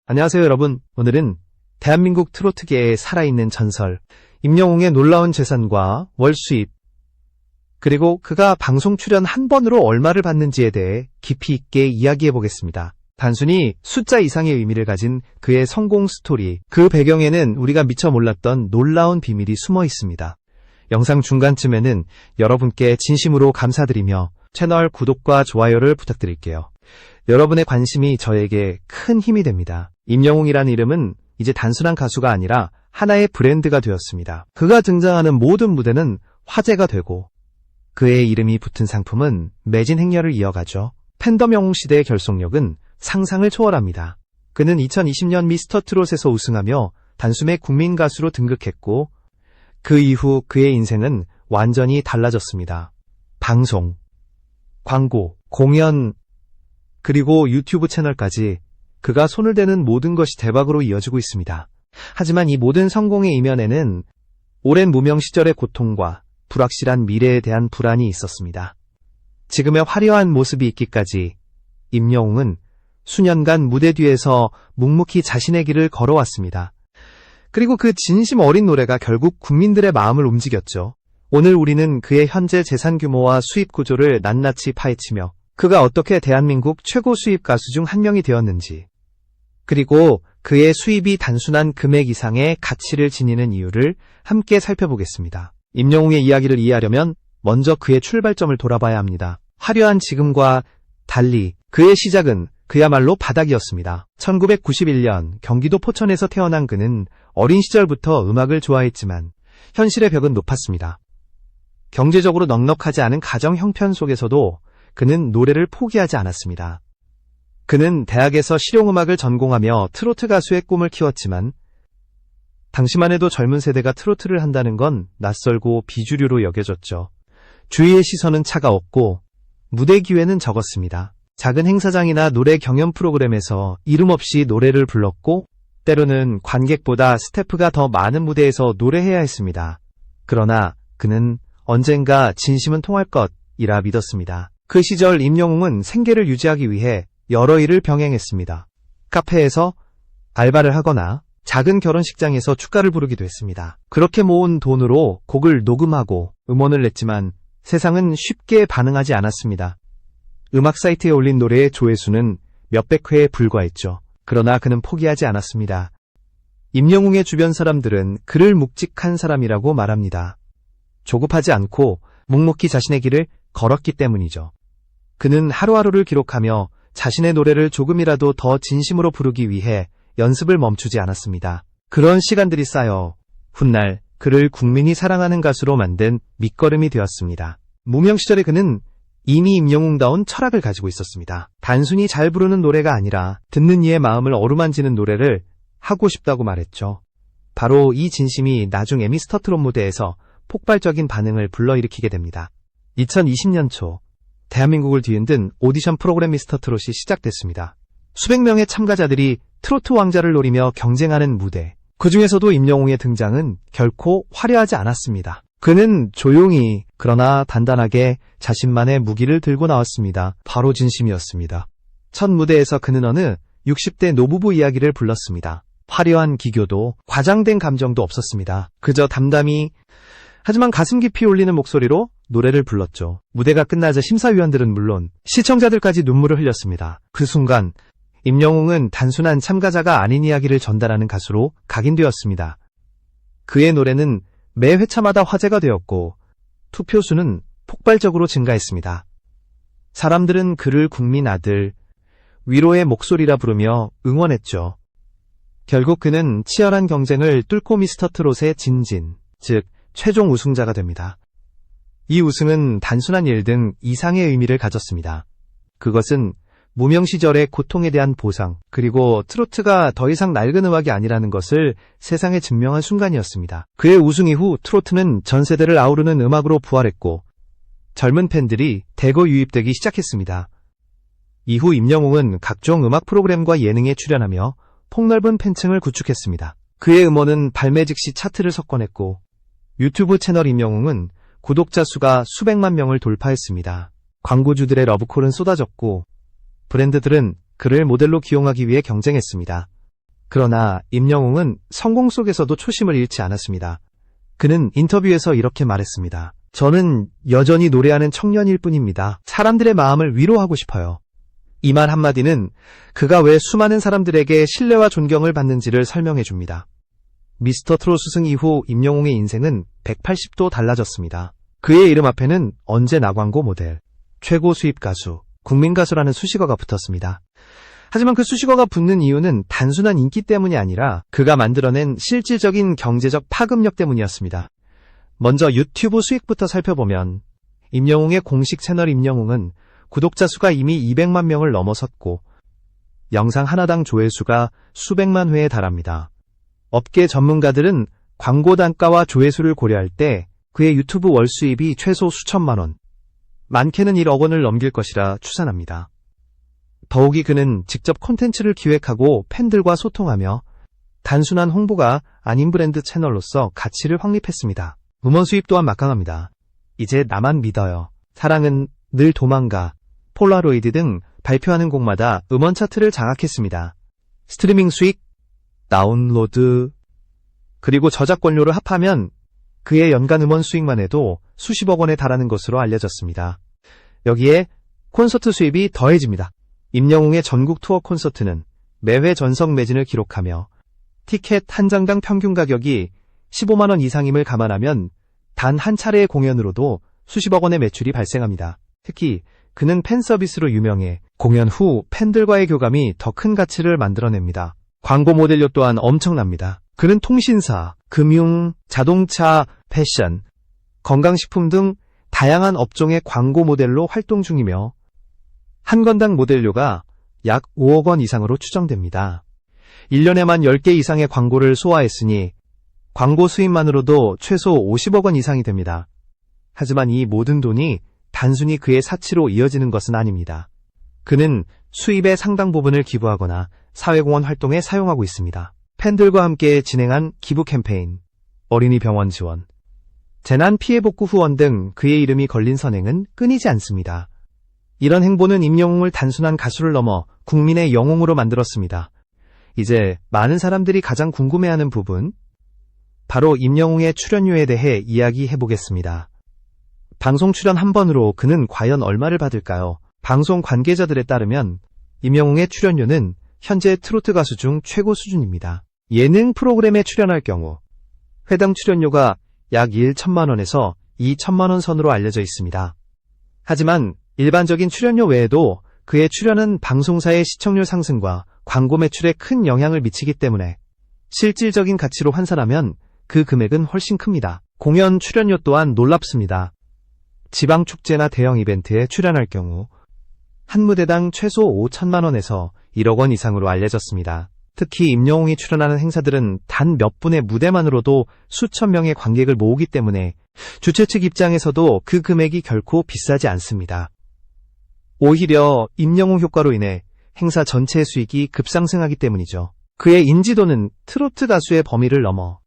안녕하세요 여러분. 오늘은 대한민국 트로트계의 살아있는 전설 임영웅의 놀라운 재산과 월 수입 그리고 그가 방송 출연 한 번으로 얼마를 받는지에 대해 깊이 있게 이야기해 보겠습니다. 단순히 숫자 이상의 의미를 가진 그의 성공 스토리, 그 배경에는 우리가 미처 몰랐던 놀라운 비밀이 숨어 있습니다. 영상 중간쯤에는 여러분께 진심으로 감사드리며 채널 구독과 좋아요를 부탁드릴게요. 여러분의 관심이 저에게 큰 힘이 됩니다. 임영웅이라는 이름은 이제 단순한 가수가 아니라 하나의 브랜드가 되었습니다. 그가 등장하는 모든 무대는 화제가 되고 그의 이름이 붙은 상품은 매진 행렬을 이어가죠. 팬덤 영웅 시대의 결속력은 상상을 초월합니다. 그는 2020년 미스터트롯에서 우승하며 단숨에 국민 가수로 등극했고 그 이후 그의 인생은 완전히 달라졌습니다. 방송, 광고, 공연, 그리고 유튜브 채널까지 그가 손을 대는 모든 것이 대박으로 이어지고 있습니다. 하지만 이 모든 성공의 이면에는 오랜 무명 시절의 고통과 불확실한 미래에 대한 불안이 있었습니다. 지금의 화려한 모습이 있기까지 임영웅은 수년간 무대 뒤에서 묵묵히 자신의 길을 걸어왔습니다. 그리고 그 진심 어린 노래가 결국 국민들의 마음을 움직였죠. 오늘 우리는 그의 현재 재산 규모와 수입 구조를 낱낱이 파헤치며 그가 어떻게 대한민국 최고 수입 가수 중 한 명이 되었는지, 그리고 그의 수입이 단순한 금액 이상의 가치를 지니는 이유를 함께 살펴보겠습니다. 임영웅의 이야기를 이해하려면 먼저 그의 출발점을 돌아봐야 합니다. 화려한 지금과 달리 그의 시작은 그야말로 바닥이었습니다. 1991년 경기도 포천에서 태어난 그는 어린 시절부터 음악을 좋아했지만 현실의 벽은 높았습니다. 경제적으로 넉넉하지 않은 가정 형편 속에서도 그는 노래를 포기하지 않았습니다. 그는 대학에서 실용음악을 전공하며 트로트 가수의 꿈을 키웠지만 당시만 해도 젊은 세대가 트로트를 한다는 건 낯설고 비주류로 여겨졌죠. 주위의 시선은 차가웠고 무대 기회는 적었습니다. 작은 행사장이나 노래 경연 프로그램에서 이름 없이 노래를 불렀고 때로는 관객보다 스태프가 더 많은 무대에서 노래해야 했습니다. 그러나 그는 언젠가 진심은 통할 것이라 믿었습니다. 그 시절 임영웅은 생계를 유지하기 위해 여러 일을 병행했습니다. 카페에서 알바를 하거나 작은 결혼식장에서 축가를 부르기도 했습니다. 그렇게 모은 돈으로 곡을 녹음하고 음원을 냈지만 세상은 쉽게 반응하지 않았습니다. 음악 사이트에 올린 노래의 조회수는 몇백 회에 불과했죠. 그러나 그는 포기하지 않았습니다. 임영웅의 주변 사람들은 그를 묵직한 사람이라고 말합니다. 조급하지 않고 묵묵히 자신의 길을 걸었기 때문이죠. 그는 하루하루를 기록하며 자신의 노래를 조금이라도 더 진심으로 부르기 위해 연습을 멈추지 않았습니다. 그런 시간들이 쌓여 훗날 그를 국민이 사랑하는 가수로 만든 밑거름이 되었습니다. 무명 시절에 그는 이미 임영웅다운 철학을 가지고 있었습니다. 단순히 잘 부르는 노래가 아니라 듣는 이의 마음을 어루만지는 노래를 하고 싶다고 말했죠. 바로 이 진심이 나중에 미스터트롯 무대에서 폭발적인 반응을 불러일으키게 됩니다. 2020년 초 대한민국을 뒤흔든 오디션 프로그램 미스터트롯이 시작됐습니다. 수백 명의 참가자들이 트로트 왕자를 노리며 경쟁하는 무대. 그 중에서도 임영웅의 등장은 결코 화려하지 않았습니다. 그는 조용히 그러나 단단하게 자신만의 무기를 들고 나왔습니다. 바로 진심이었습니다. 첫 무대에서 그는 어느 60대 노부부 이야기를 불렀습니다. 화려한 기교도 과장된 감정도 없었습니다. 그저 담담히 하지만 가슴 깊이 울리는 목소리로 노래를 불렀죠. 무대가 끝나자 심사위원들은 물론 시청자들까지 눈물을 흘렸습니다. 그 순간 임영웅은 단순한 참가자가 아닌 이야기를 전달하는 가수로 각인되었습니다. 그의 노래는 매 회차마다 화제가 되었고 투표수는 폭발적으로 증가했습니다. 사람들은 그를 국민 아들, 위로의 목소리라 부르며 응원했죠. 결국 그는 치열한 경쟁을 뚫고 미스터트롯의 진진, 즉 최종 우승자가 됩니다. 이 우승은 단순한 1등 이상의 의미를 가졌습니다. 그것은 무명 시절의 고통에 대한 보상, 그리고 트로트가 더 이상 낡은 음악이 아니라는 것을 세상에 증명한 순간이었습니다. 그의 우승 이후 트로트는 전 세대를 아우르는 음악으로 부활했고 젊은 팬들이 대거 유입되기 시작했습니다. 이후 임영웅은 각종 음악 프로그램과 예능에 출연하며 폭넓은 팬층을 구축했습니다. 그의 음원은 발매 즉시 차트를 석권했고 유튜브 채널 임영웅은 구독자 수가 수백만 명을 돌파했습니다. 광고주들의 러브콜은 쏟아졌고 브랜드들은 그를 모델로 기용하기 위해 경쟁했습니다. 그러나 임영웅은 성공 속에서도 초심을 잃지 않았습니다. 그는 인터뷰에서 이렇게 말했습니다. 저는 여전히 노래하는 청년일 뿐입니다. 사람들의 마음을 위로하고 싶어요. 이 말 한마디는 그가 왜 수많은 사람들에게 신뢰와 존경을 받는지를 설명해 줍니다. 미스터 트롯 우승 이후 임영웅의 인생은 180도 달라졌습니다. 그의 이름 앞에는 언제 나광고 모델, 최고 수입 가수, 국민 가수라는 수식어가 붙었습니다. 하지만 그 수식어가 붙는 이유는 단순한 인기 때문이 아니라 그가 만들어낸 실질적인 경제적 파급력 때문이었습니다. 먼저 유튜브 수익부터 살펴보면 임영웅의 공식 채널 임영웅은 구독자 수가 이미 200만 명을 넘어섰고 영상 하나당 조회수가 수백만 회에 달합니다. 업계 전문가들은 광고 단가와 조회수를 고려할 때 그의 유튜브 월 수입이 최소 수천만 원, 많게는 1억 원을 넘길 것이라 추산합니다. 더욱이 그는 직접 콘텐츠를 기획하고 팬들과 소통하며 단순한 홍보가 아닌 브랜드 채널로서 가치를 확립했습니다. 음원 수입 또한 막강합니다. 이제 나만 믿어요, 사랑은 늘 도망가, 폴라로이드 등 발표하는 곡마다 음원 차트를 장악했습니다. 스트리밍 수익, 다운로드, 그리고 저작권료를 합하면 그의 연간 음원 수익만 해도 수십억 원에 달하는 것으로 알려졌습니다. 여기에 콘서트 수입이 더해집니다. 임영웅의 전국 투어 콘서트는 매회 전석 매진을 기록하며 티켓 한 장당 평균 가격이 15만 원 이상임을 감안하면 단 한 차례의 공연으로도 수십억 원의 매출이 발생합니다. 특히 그는 팬 서비스로 유명해 공연 후 팬들과의 교감이 더 큰 가치를 만들어냅니다. 광고 모델료 또한 엄청납니다. 그는 통신사, 금융, 자동차, 패션, 건강식품 등 다양한 업종의 광고 모델로 활동 중이며 한 건당 모델료가 약 5억 원 이상으로 추정됩니다. 1년에만 10개 이상의 광고를 소화했으니 광고 수입만으로도 최소 50억 원 이상이 됩니다. 하지만 이 모든 돈이 단순히 그의 사치로 이어지는 것은 아닙니다. 그는 수입의 상당 부분을 기부하거나 사회공헌 활동에 사용하고 있습니다. 팬들과 함께 진행한 기부 캠페인, 어린이 병원 지원, 재난 피해 복구 후원 등 그의 이름이 걸린 선행은 끊이지 않습니다. 이런 행보는 임영웅을 단순한 가수를 넘어 국민의 영웅으로 만들었습니다. 이제 많은 사람들이 가장 궁금해하는 부분, 바로 임영웅의 출연료에 대해 이야기해보겠습니다. 방송 출연 한 번으로 그는 과연 얼마를 받을까요? 방송 관계자들에 따르면 임영웅의 출연료는 현재 트로트 가수 중 최고 수준입니다. 예능 프로그램에 출연할 경우 회당 출연료가 약 1천만 원에서 2천만 원 선으로 알려져 있습니다. 하지만 일반적인 출연료 외에도 그의 출연은 방송사의 시청률 상승과 광고 매출에 큰 영향을 미치기 때문에 실질적인 가치로 환산하면 그 금액은 훨씬 큽니다. 공연 출연료 또한 놀랍습니다. 지방축제나 대형 이벤트에 출연할 경우 한 무대당 최소 5천만 원에서 1억 원 이상으로 알려졌습니다. 특히 임영웅이 출연하는 행사들은 단 몇 분의 무대만으로도 수천 명의 관객을 모으기 때문에 주최 측 입장에서도 그 금액이 결코 비싸지 않습니다. 오히려 임영웅 효과로 인해 행사 전체의 수익이 급상승하기 때문이죠. 그의 인지도는 트로트 가수의 범위를 넘어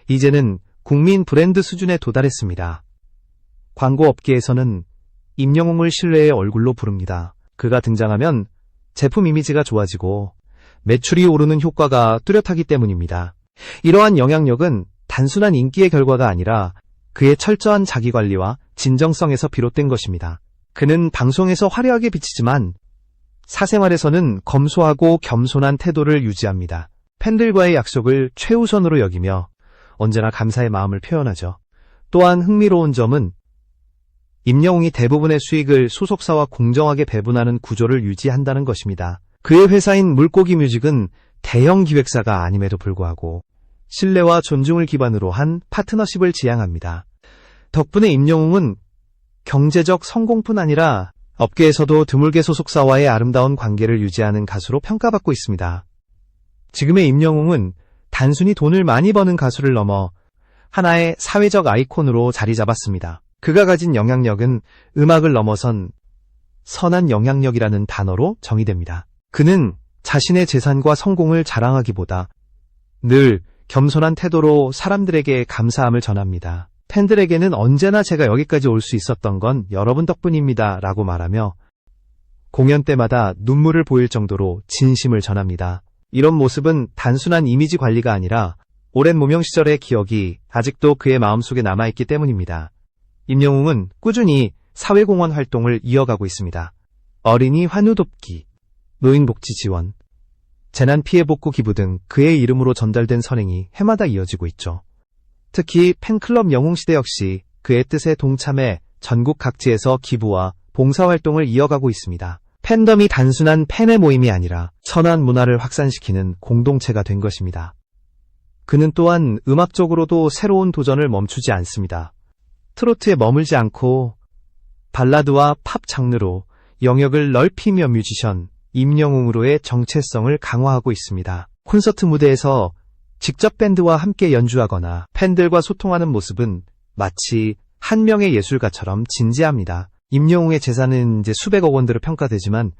이제는 국민 브랜드 수준에 도달했습니다. 광고 업계에서는 임영웅을 신뢰의 얼굴로 부릅니다. 그가 등장하면 제품 이미지가 좋아지고 매출이 오르는 효과가 뚜렷하기 때문입니다. 이러한 영향력은 단순한 인기의 결과가 아니라 그의 철저한 자기관리와 진정성에서 비롯된 것입니다. 그는 방송에서 화려하게 비치지만 사생활에서는 검소하고 겸손한 태도를 유지합니다. 팬들과의 약속을 최우선으로 여기며 언제나 감사의 마음을 표현하죠. 또한 흥미로운 점은 임영웅이 대부분의 수익을 소속사와 공정하게 배분하는 구조를 유지한다는 것입니다. 그의 회사인 물고기 뮤직은 대형 기획사가 아님에도 불구하고 신뢰와 존중을 기반으로 한 파트너십을 지향합니다. 덕분에 임영웅은 경제적 성공뿐 아니라 업계에서도 드물게 소속사와의 아름다운 관계를 유지하는 가수로 평가받고 있습니다. 지금의 임영웅은 단순히 돈을 많이 버는 가수를 넘어 하나의 사회적 아이콘으로 자리 잡았습니다. 그가 가진 영향력은 음악을 넘어선 선한 영향력이라는 단어로 정의됩니다. 그는 자신의 재산과 성공을 자랑하기보다 늘 겸손한 태도로 사람들에게 감사함을 전합니다. 팬들에게는 언제나 제가 여기까지 올 수 있었던 건 여러분 덕분입니다 라고 말하며 공연 때마다 눈물을 보일 정도로 진심을 전합니다. 이런 모습은 단순한 이미지 관리가 아니라 오랜 무명 시절의 기억이 아직도 그의 마음속에 남아있기 때문입니다. 임영웅은 꾸준히 사회공헌 활동을 이어가고 있습니다. 어린이 환우 돕기, 노인복지 지원, 재난피해복구 기부 등 그의 이름으로 전달된 선행이 해마다 이어지고 있죠. 특히 팬클럽 영웅시대 역시 그의 뜻에 동참해 전국 각지에서 기부와 봉사활동을 이어가고 있습니다. 팬덤이 단순한 팬의 모임이 아니라 선한 문화를 확산시키는 공동체가 된 것입니다. 그는 또한 음악적으로도 새로운 도전을 멈추지 않습니다. 트로트에 머물지 않고 발라드와 팝 장르로 영역을 넓히며 뮤지션 임영웅으로의 정체성을 강화하고 있습니다. 콘서트 무대에서 직접 밴드와 함께 연주하거나 팬들과 소통하는 모습은 마치 한 명의 예술가처럼 진지합니다. 임영웅의 재산은 이제 수백억 원대로 평가되지만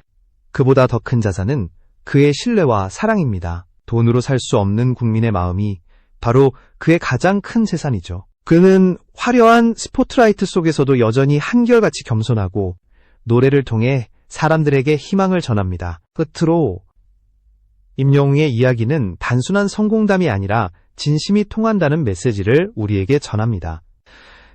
그보다 더 큰 자산은 그의 신뢰와 사랑입니다. 돈으로 살 수 없는 국민의 마음이 바로 그의 가장 큰 재산이죠. 그는 화려한 스포트라이트 속에서도 여전히 한결같이 겸손하고 노래를 통해 사람들에게 희망을 전합니다. 끝으로 임영웅의 이야기는 단순한 성공담이 아니라 진심이 통한다는 메시지를 우리에게 전합니다.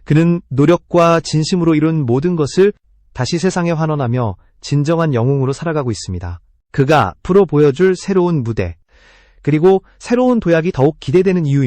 그는 노력과 진심으로 이룬 모든 것을 다시 세상에 환원하며 진정한 영웅으로 살아가고 있습니다. 그가 앞으로 보여줄 새로운 무대, 그리고 새로운 도약이 더욱 기대되는 이유입니다.